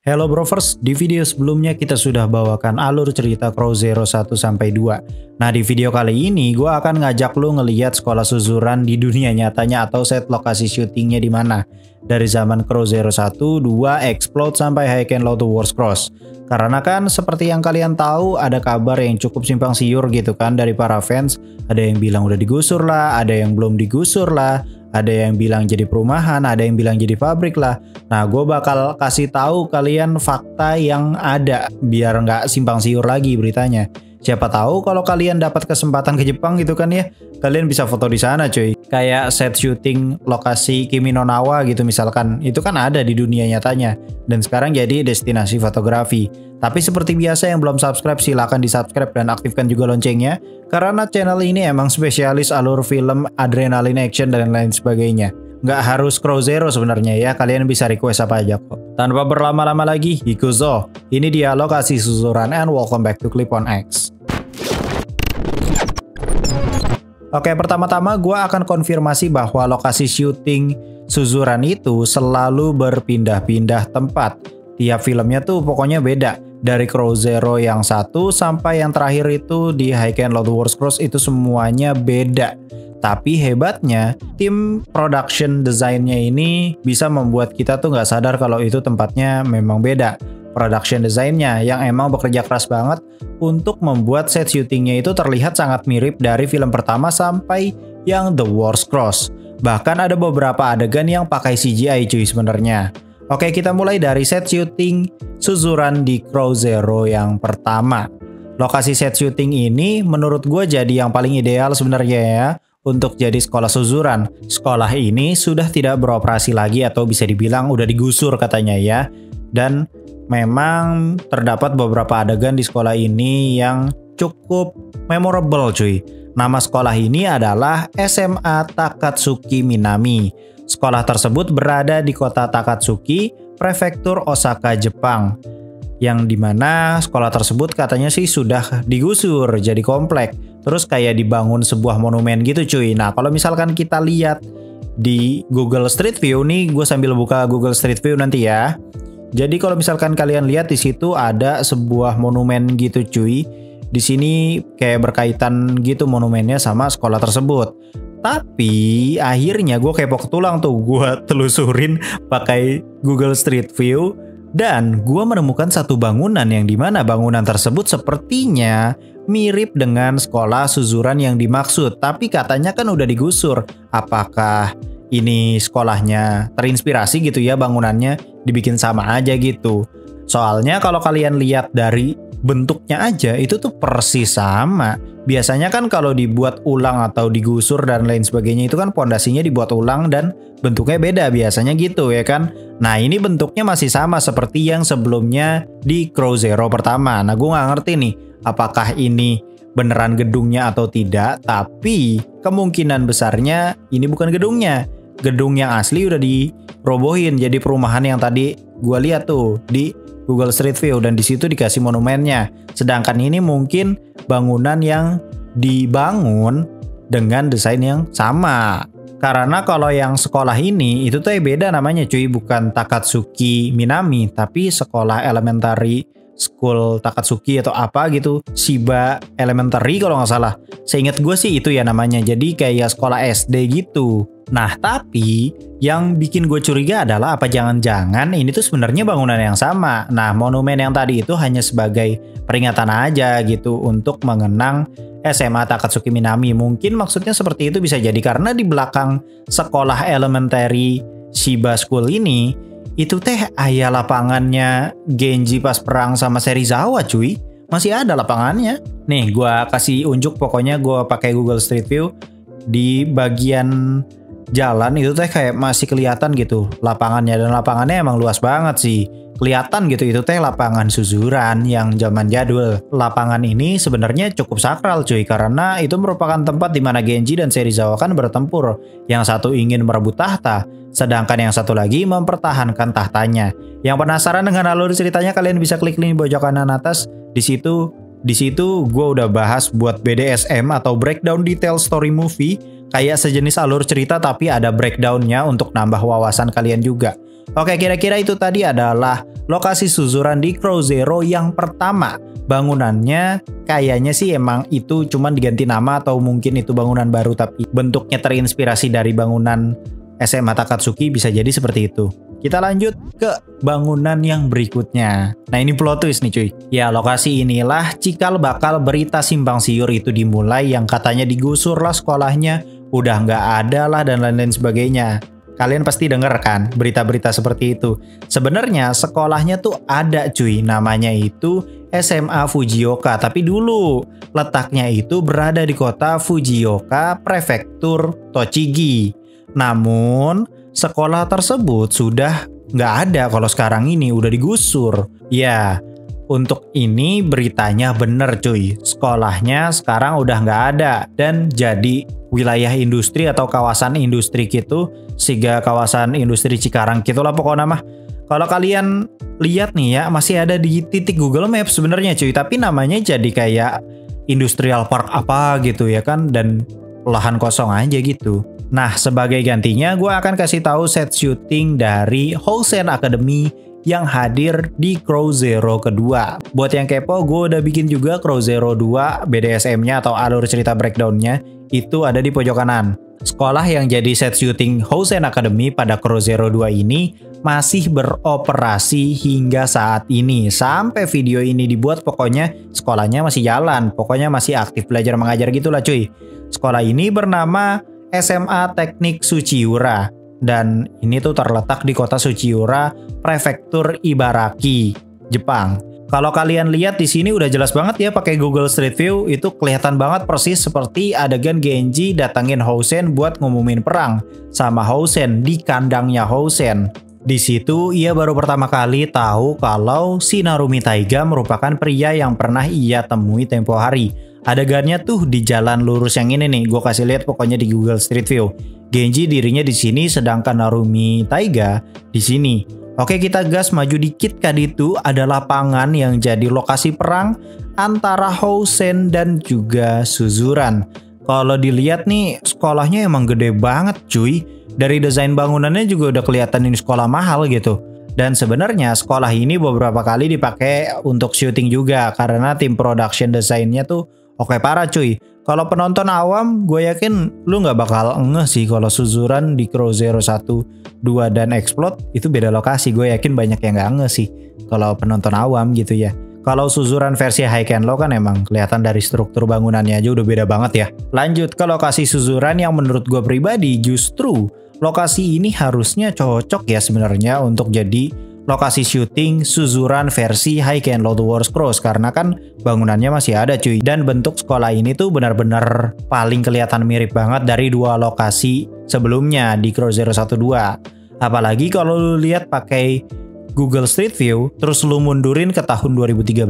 Hello Brovers, di video sebelumnya kita sudah bawakan alur cerita Crow Zero 1-2. Nah di video kali ini gue akan ngajak lu ngeliat sekolah suzuran di dunia nyatanya atau set lokasi syutingnya di mana. Dari zaman Crow Zero 1, 2, Explode sampai High and Low to Wars Cross. Karena kan seperti yang kalian tahu ada kabar yang cukup simpang siur gitu kan dari para fans. Ada yang bilang udah digusur lah, ada yang belum digusur lah. Ada yang bilang jadi perumahan, ada yang bilang jadi pabrik lah. Nah, gue bakal kasih tahu kalian fakta yang ada biar nggak simpang siur lagi beritanya. Siapa tahu kalau kalian dapat kesempatan ke Jepang gitu kan ya, kalian bisa foto di sana cuy. Kayak set syuting lokasi Kimi no Na wa gitu misalkan, itu kan ada di dunia nyatanya. Dan sekarang jadi destinasi fotografi. Tapi seperti biasa yang belum subscribe silahkan di subscribe dan aktifkan juga loncengnya. Karena channel ini emang spesialis alur film, adrenalin action dan lain sebagainya. Nggak harus Crow Zero sebenarnya ya, kalian bisa request apa aja kok. Tanpa berlama-lama lagi, Ikuzo. Ini dia lokasi suzuran and welcome back to Clip on X. Oke, pertama-tama gue akan konfirmasi bahwa lokasi syuting suzuran itu selalu berpindah-pindah tempat. Tiap filmnya tuh pokoknya beda. Dari Crow Zero yang 1 sampai yang terakhir itu di High and Low to Wars Cross itu semuanya beda. Tapi hebatnya tim production desainnya ini bisa membuat kita tuh nggak sadar kalau itu tempatnya memang beda. Production desainnya yang emang bekerja keras banget untuk membuat set syutingnya itu terlihat sangat mirip dari film pertama sampai yang The Wars Cross. Bahkan ada beberapa adegan yang pakai CGI cuy sebenarnya. Oke, kita mulai dari set syuting suzuran di Crow Zero yang pertama. Lokasi set syuting ini menurut gue jadi yang paling ideal sebenarnya ya untuk jadi sekolah suzuran. Sekolah ini sudah tidak beroperasi lagi atau bisa dibilang udah digusur katanya ya. Dan memang terdapat beberapa adegan di sekolah ini yang cukup memorable cuy. Nama sekolah ini adalah SMA Takatsuki Minami. Sekolah tersebut berada di kota Takatsuki, prefektur Osaka, Jepang. Yang dimana sekolah tersebut katanya sih sudah digusur jadi komplek. Terus kayak dibangun sebuah monumen gitu cuy. Nah kalau misalkan kita lihat di Google Street View nih, gue sambil buka Google Street View nanti ya. Jadi kalau misalkan kalian lihat di situ ada sebuah monumen gitu cuy. Di sini kayak berkaitan gitu monumennya sama sekolah tersebut. Tapi akhirnya gue kepo ketulang tuh, gue telusurin pakai Google Street View dan gue menemukan satu bangunan yang dimana bangunan tersebut sepertinya mirip dengan sekolah suzuran yang dimaksud. Tapi katanya kan udah digusur. Apakah ini sekolahnya terinspirasi gitu ya bangunannya dibikin sama aja gitu? Soalnya kalau kalian lihat dari bentuknya aja itu tuh persis sama. Biasanya kan kalau dibuat ulang atau digusur dan lain sebagainya itu kan pondasinya dibuat ulang dan bentuknya beda biasanya gitu ya kan. Nah ini bentuknya masih sama seperti yang sebelumnya di Crow Zero pertama. Nah gue nggak ngerti nih apakah ini beneran gedungnya atau tidak. Tapi kemungkinan besarnya ini bukan gedungnya. Gedung yang asli udah dirobohin jadi perumahan yang tadi gue lihat tuh di Google Street View dan di situ dikasih monumennya. Sedangkan ini mungkin bangunan yang dibangun dengan desain yang sama. Karena kalau yang sekolah ini itu tuh beda namanya cuy, bukan Takatsuki Minami tapi sekolah elementary school Takatsuki atau apa gitu, Shiba Elementary kalau nggak salah. Seingat gue sih itu ya namanya. Jadi kayak sekolah SD gitu. Nah tapi yang bikin gue curiga adalah apa jangan-jangan ini tuh sebenarnya bangunan yang sama. Nah monumen yang tadi itu hanya sebagai peringatan aja gitu untuk mengenang SMA Takatsuki Minami. Mungkin maksudnya seperti itu bisa jadi karena di belakang sekolah elementary Shiba School ini itu teh aya lapangannya Genji pas perang sama Serizawa cuy. Masih ada lapangannya. Nih gue kasih unjuk pokoknya gue pakai Google Street View. Di bagian jalan itu teh kayak masih kelihatan gitu lapangannya. Dan lapangannya emang luas banget sih. Kelihatan gitu itu teh lapangan suzuran yang zaman jadul. Lapangan ini sebenarnya cukup sakral cuy. Karena itu merupakan tempat di mana Genji dan Serizawa kan bertempur. Yang satu ingin merebut tahta. Sedangkan yang satu lagi mempertahankan tahtanya. Yang penasaran dengan alur ceritanya kalian bisa klik link di pojok kanan atas. Di situ gue udah bahas buat BDSM atau breakdown detail story movie. Kayak sejenis alur cerita tapi ada breakdownnya untuk nambah wawasan kalian juga. Oke, kira-kira itu tadi adalah lokasi Suzuran di Crow Zero yang pertama. Bangunannya kayaknya sih emang itu cuman diganti nama atau mungkin itu bangunan baru tapi bentuknya terinspirasi dari bangunan SMA Takatsuki, bisa jadi seperti itu. Kita lanjut ke bangunan yang berikutnya. Nah ini plot twist nih cuy. Ya lokasi inilah cikal bakal berita simpang siur itu dimulai, yang katanya digusur lah sekolahnya, udah nggak ada lah dan lain-lain sebagainya. Kalian pasti denger kan berita-berita seperti itu. Sebenarnya sekolahnya tuh ada cuy, namanya itu SMA Fujioka. Tapi dulu letaknya itu berada di kota Fujioka, prefektur Tochigi. Namun sekolah tersebut sudah nggak ada kalau sekarang ini, udah digusur. Ya, untuk ini beritanya bener cuy. Sekolahnya sekarang udah nggak ada dan jadi wilayah industri atau kawasan industri gitu, sehingga kawasan industri Cikarang gitulah pokoknya mah. Kalau kalian lihat nih ya, masih ada di titik Google Maps sebenarnya cuy, tapi namanya jadi kayak industrial park apa gitu ya kan, dan lahan kosong aja gitu. Nah, sebagai gantinya gue akan kasih tahu set syuting dari Housen Academy yang hadir di Crow Zero kedua. Buat yang kepo, gue udah bikin juga Crow Zero 2 BDSM-nya atau alur cerita breakdown-nya, itu ada di pojok kanan. Sekolah yang jadi set syuting Housen Academy pada Crow Zero 2 ini masih beroperasi hingga saat ini. Sampai video ini dibuat pokoknya sekolahnya masih jalan, pokoknya masih aktif belajar mengajar gitulah cuy. Sekolah ini bernama SMA Teknik Suchiura dan ini tuh terletak di kota Suchiura, prefektur Ibaraki, Jepang. Kalau kalian lihat di sini udah jelas banget ya pakai Google Street View, itu kelihatan banget persis seperti adegan Genji datangin Housen buat ngumumin perang sama Housen di kandangnya Housen. Di situ ia baru pertama kali tahu kalau si Narumi Taiga merupakan pria yang pernah ia temui tempo hari. Adegannya tuh di jalan lurus yang ini nih, gue kasih lihat pokoknya di Google Street View. Genji dirinya di sini, sedangkan Narumi Taiga di sini. Oke, kita gas maju dikit kan, itu ada lapangan yang jadi lokasi perang antara Housen dan juga Suzuran. Kalau dilihat nih, sekolahnya emang gede banget cuy. Dari desain bangunannya juga udah kelihatan ini sekolah mahal gitu. Dan sebenarnya sekolah ini beberapa kali dipakai untuk syuting juga karena tim production desainnya tuh oke parah cuy. Kalau penonton awam, gue yakin lu nggak bakal ngeh sih kalau Suzuran di Crow Zero 1, 2, dan Explode itu beda lokasi. Gue yakin banyak yang nggak ngeh sih kalau penonton awam gitu ya. Kalau Suzuran versi High and Low kan emang kelihatan dari struktur bangunannya aja udah beda banget ya. Lanjut ke lokasi Suzuran yang menurut gue pribadi justru lokasi ini harusnya cocok ya sebenarnya untuk jadi lokasi syuting Suzuran versi High and Low The Wars Cross, karena kan bangunannya masih ada cuy. Dan bentuk sekolah ini tuh benar-benar paling kelihatan mirip banget dari dua lokasi sebelumnya di Crow Zero 1 2. Apalagi kalau lu lihat pakai Google Street View terus lu mundurin ke tahun 2013,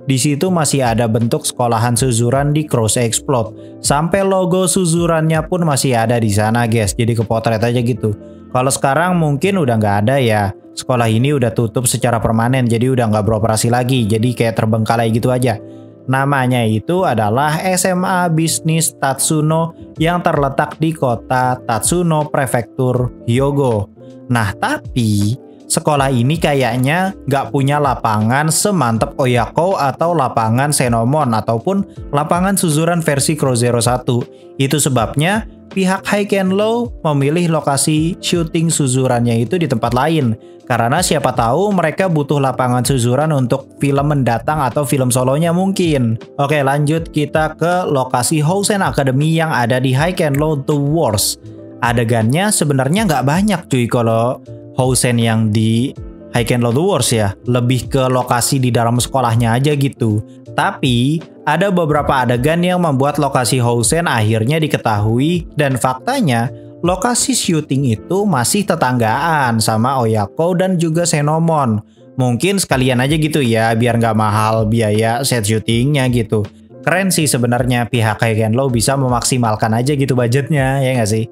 di situ masih ada bentuk sekolahan Suzuran di Cross Explode. Sampai logo Suzurannya pun masih ada di sana guys, jadi kepotret aja gitu. Kalau sekarang mungkin udah nggak ada ya. Sekolah ini udah tutup secara permanen, jadi udah nggak beroperasi lagi. Jadi kayak terbengkalai gitu aja. Namanya itu adalah SMA Bisnis Tatsuno yang terletak di kota Tatsuno, prefektur Hyogo. Nah tapi sekolah ini kayaknya nggak punya lapangan semantep Oyako atau lapangan Senomon ataupun lapangan Suzuran versi Crow Zero 1. Itu sebabnya pihak High and Low memilih lokasi syuting Suzurannya itu di tempat lain. Karena siapa tahu mereka butuh lapangan Suzuran untuk film mendatang atau film solonya mungkin. Oke, lanjut kita ke lokasi Housen Academy yang ada di High and Low The Wars. Adegannya sebenarnya nggak banyak cuy kalau Housen yang di High and Low The Wars ya. Lebih ke lokasi di dalam sekolahnya aja gitu. Tapi ada beberapa adegan yang membuat lokasi Housen akhirnya diketahui, dan faktanya lokasi syuting itu masih tetanggaan sama Oyako dan juga Senomon. Mungkin sekalian aja gitu ya, biar nggak mahal biaya set syutingnya gitu. Keren sih sebenarnya pihak High and Low bisa memaksimalkan aja gitu budgetnya, ya nggak sih?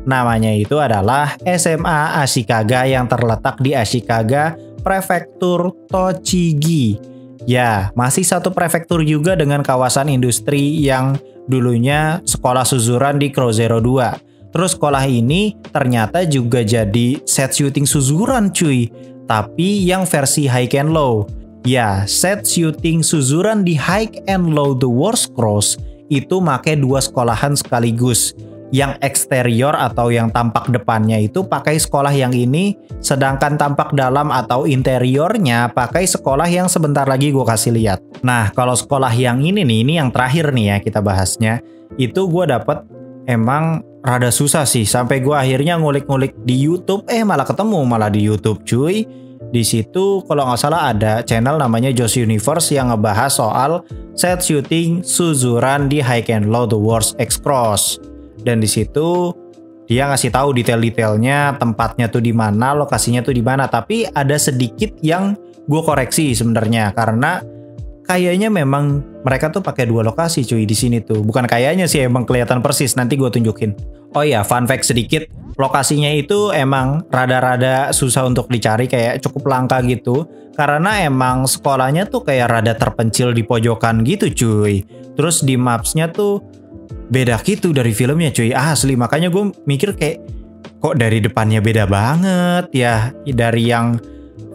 Namanya itu adalah SMA Ashikaga yang terletak di Ashikaga, prefektur Tochigi. Ya, masih satu prefektur juga dengan kawasan industri yang dulunya sekolah Suzuran di Crow Zero 2. Terus sekolah ini ternyata juga jadi set syuting Suzuran cuy. tapi yang versi high and low. Ya, set syuting Suzuran di high and low The Wars Cross itu make 2 sekolahan sekaligus. Yang eksterior atau yang tampak depannya itu pakai sekolah yang ini, sedangkan tampak dalam atau interiornya pakai sekolah yang sebentar lagi gue kasih lihat. Nah, kalau sekolah yang ini nih, ini yang terakhir nih ya kita bahasnya, itu gue dapet emang rada susah sih, sampai gue akhirnya ngulik-ngulik di YouTube, malah ketemu malah di YouTube cuy. Di situ kalau nggak salah ada channel namanya Josh Universe yang ngebahas soal set shooting Suzuran di high and low The Wars X Cross. Dan di situ dia ngasih tahu detail-detailnya, tempatnya tuh di mana, lokasinya tuh di mana. Tapi ada sedikit yang gue koreksi sebenarnya, karena kayaknya memang mereka tuh pakai 2 lokasi cuy di sini tuh. Bukan kayaknya sih, emang kelihatan persis. Nanti gue tunjukin. Oh ya, fun fact sedikit. Lokasinya itu emang rada-rada susah untuk dicari, kayak cukup langka gitu. Karena emang sekolahnya tuh kayak rada terpencil di pojokan gitu cuy. Terus di maps-nya tuh beda gitu dari filmnya cuy, asli. Makanya gue mikir kayak, kok dari depannya beda banget ya dari yang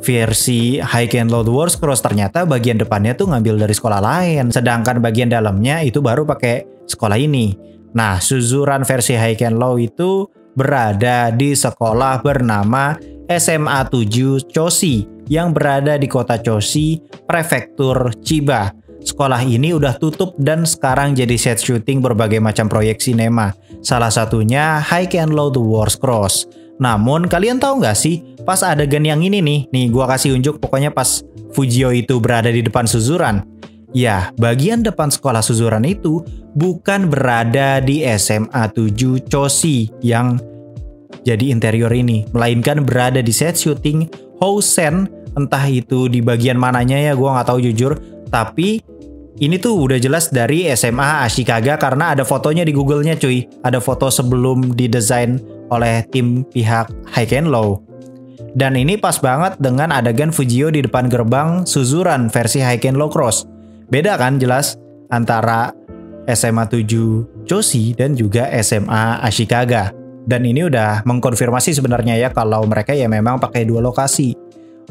versi High and Low The Wars Cross. Ternyata bagian depannya tuh ngambil dari sekolah lain, sedangkan bagian dalamnya itu baru pakai sekolah ini. Nah, Suzuran versi High and Low itu berada di sekolah bernama SMA 7 Choshi yang berada di kota Choshi, prefektur Chiba. Sekolah ini udah tutup dan sekarang jadi set syuting berbagai macam proyek sinema. Salah satunya High and Low The Wars Cross. Namun kalian tahu nggak sih, pas adegan yang ini nih gua kasih unjuk pokoknya pas Fujio itu berada di depan Suzuran. Ya, bagian depan sekolah Suzuran itu bukan berada di SMA 7 Choshi yang jadi interior ini, melainkan berada di set syuting Housen. Entah itu di bagian mananya ya, gua nggak tahu jujur. Tapi ini tuh udah jelas dari SMA Ashikaga karena ada fotonya di Google-nya cuy. Ada foto sebelum didesain oleh tim pihak High and Low. Dan ini pas banget dengan adegan Fujio di depan gerbang Suzuran versi High and Low Cross. Beda kan jelas antara SMA 7 Choshi dan juga SMA Ashikaga. Dan ini udah mengkonfirmasi sebenarnya ya kalau mereka ya memang pakai 2 lokasi.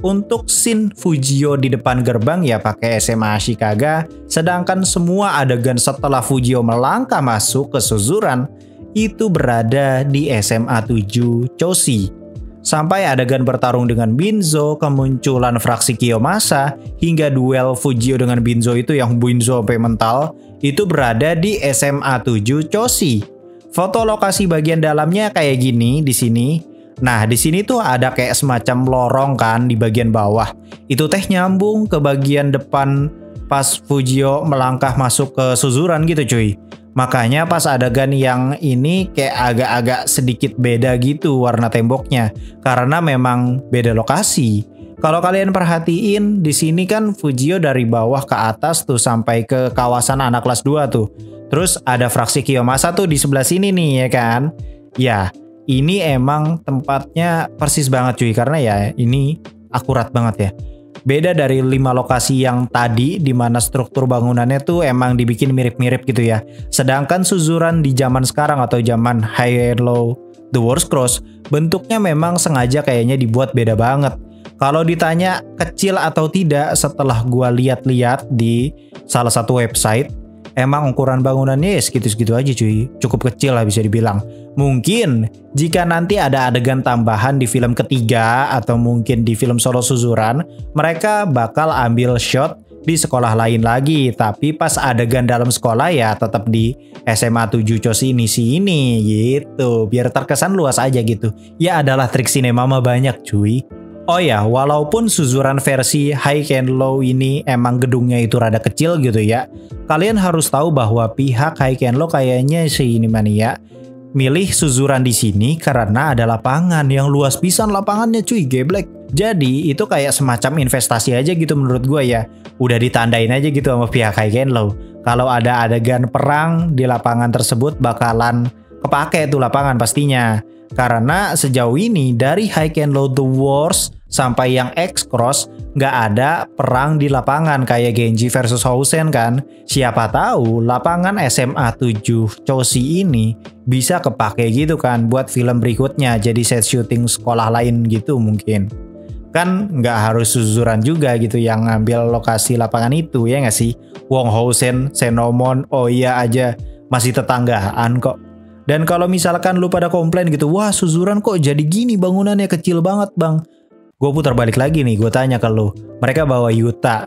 Untuk scene Fujio di depan gerbang ya pakai SMA Ashikaga, sedangkan semua adegan setelah Fujio melangkah masuk ke Suzuran itu berada di SMA 7 Choshi. Sampai adegan bertarung dengan Binzo, kemunculan fraksi Kiyomasa, hingga duel Fujio dengan Binzo itu yang Binzo sampai mental, itu berada di SMA 7 Choshi. Foto lokasi bagian dalamnya kayak gini di sini. Nah, di sini tuh ada kayak semacam lorong kan di bagian bawah. Itu teh nyambung ke bagian depan pas Fujio melangkah masuk ke Suzuran gitu cuy. Makanya pas adegan yang ini kayak agak-agak sedikit beda gitu warna temboknya karena memang beda lokasi. Kalau kalian perhatiin di sini kan Fujio dari bawah ke atas tuh sampai ke kawasan anak kelas 2 tuh. Terus ada fraksi Kiyomasa tuh di sebelah sini nih ya kan. Ya, ini emang tempatnya persis banget cuy, karena ya ini akurat banget ya. Beda dari 5 lokasi yang tadi di mana struktur bangunannya tuh emang dibikin mirip-mirip gitu ya. Sedangkan Suzuran di zaman sekarang atau zaman High and Low The Wars Cross bentuknya memang sengaja kayaknya dibuat beda banget. Kalau ditanya kecil atau tidak, setelah gua lihat-lihat di salah satu website, emang ukuran bangunannya ya segitu-segitu aja cuy. Cukup kecil lah bisa dibilang. Mungkin jika nanti ada adegan tambahan di film ketiga atau mungkin di film solo Suzuran, mereka bakal ambil shot di sekolah lain lagi. Tapi pas adegan dalam sekolah ya tetap di SMA 7 Choshi ini gitu. Biar terkesan luas aja gitu. Ya adalah trik sinema mah banyak cuy. Oh ya, walaupun Suzuran versi High and Low ini emang gedungnya itu rada kecil gitu ya, kalian harus tahu bahwa pihak High and Low kayaknya ini mania milih Suzuran di sini karena ada lapangan yang luas pisan lapangannya cuy, geblek. Jadi itu kayak semacam investasi aja gitu menurut gue ya. Udah ditandain aja gitu sama pihak High and Low. Kalau ada adegan perang di lapangan tersebut bakalan kepake tuh lapangan pastinya. Karena sejauh ini dari High and Low The Wars sampai yang X-Cross nggak ada perang di lapangan kayak Genji versus Housen kan. Siapa tahu lapangan SMA 7 Choshi ini bisa kepake gitu kan buat film berikutnya jadi set syuting sekolah lain gitu mungkin. Kan nggak harus Suzuran juga gitu yang ngambil lokasi lapangan itu, ya nggak sih? Wong Housen, Senomon, Oya aja masih tetanggaan kok. Dan kalau misalkan lu pada komplain gitu, wah Suzuran kok jadi gini bangunannya kecil banget bang. Gue putar balik lagi nih, gue tanya ke lu. Mereka bawa Yuta,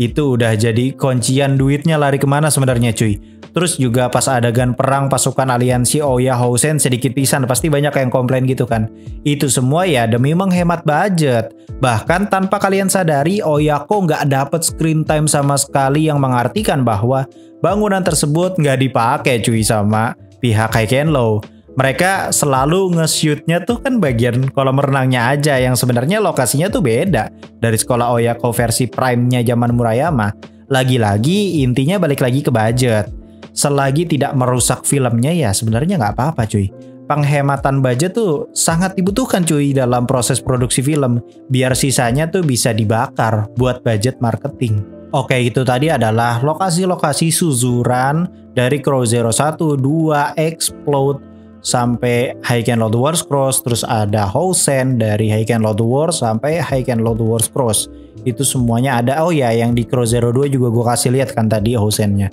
itu udah jadi kuncian duitnya lari kemana sebenarnya cuy. Terus juga pas adegan perang pasukan aliansi Oya Housen sedikit pisan, pasti banyak yang komplain gitu kan. Itu semua ya demi menghemat budget. Bahkan tanpa kalian sadari, Oyako nggak dapet screen time sama sekali, yang mengartikan bahwa bangunan tersebut nggak dipakai cuy sama pihak Heikenlow. Mereka selalu nge-shootnya tuh kan bagian kolam renangnya aja, yang sebenarnya lokasinya tuh beda dari sekolah Oyako versi prime-nya zaman Murayama. Lagi-lagi intinya balik lagi ke budget. Selagi tidak merusak filmnya ya sebenarnya nggak apa-apa cuy. Penghematan budget tuh sangat dibutuhkan cuy dalam proses produksi film, biar sisanya tuh bisa dibakar buat budget marketing. Oke, itu tadi adalah lokasi-lokasi Suzuran dari Crow Zero 1, 2, Explode sampai Heiken-Loth Wars Cross, terus ada Housen dari Heiken-Loth Wars sampai Heiken-Loth Wars Cross. Itu semuanya ada. Oh ya, yang di Crow Zero 2 juga gue kasih lihat kan tadi Housennya.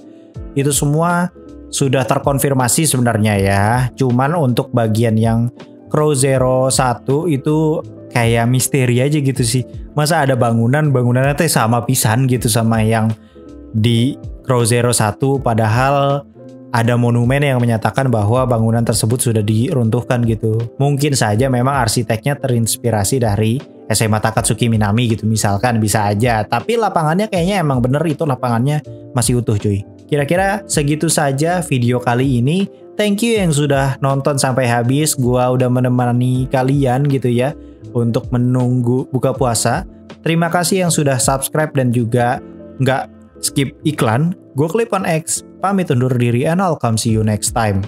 Itu semua sudah terkonfirmasi sebenarnya ya. Cuman untuk bagian yang Crow Zero 1 itu kayak misteri aja gitu sih. Masa ada bangunannya teh sama pisan gitu sama yang di Crow Zero 1, padahal ada monumen yang menyatakan bahwa bangunan tersebut sudah diruntuhkan gitu. Mungkin saja memang arsiteknya terinspirasi dari SMA Takatsuki Minami gitu misalkan, bisa aja. Tapi lapangannya kayaknya emang bener itu lapangannya masih utuh cuy. Kira-kira segitu saja video kali ini. Thank you yang sudah nonton sampai habis. Gua udah menemani kalian gitu ya untuk menunggu buka puasa. Terima kasih yang sudah subscribe dan juga nggak skip iklan. Gue Clip on X, pamit undur diri and I'll come see you next time.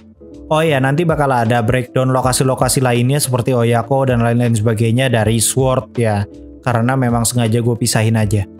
Oh ya, nanti bakal ada breakdown lokasi-lokasi lainnya seperti Oyako dan lain-lain sebagainya dari Sword ya. Karena memang sengaja gue pisahin aja.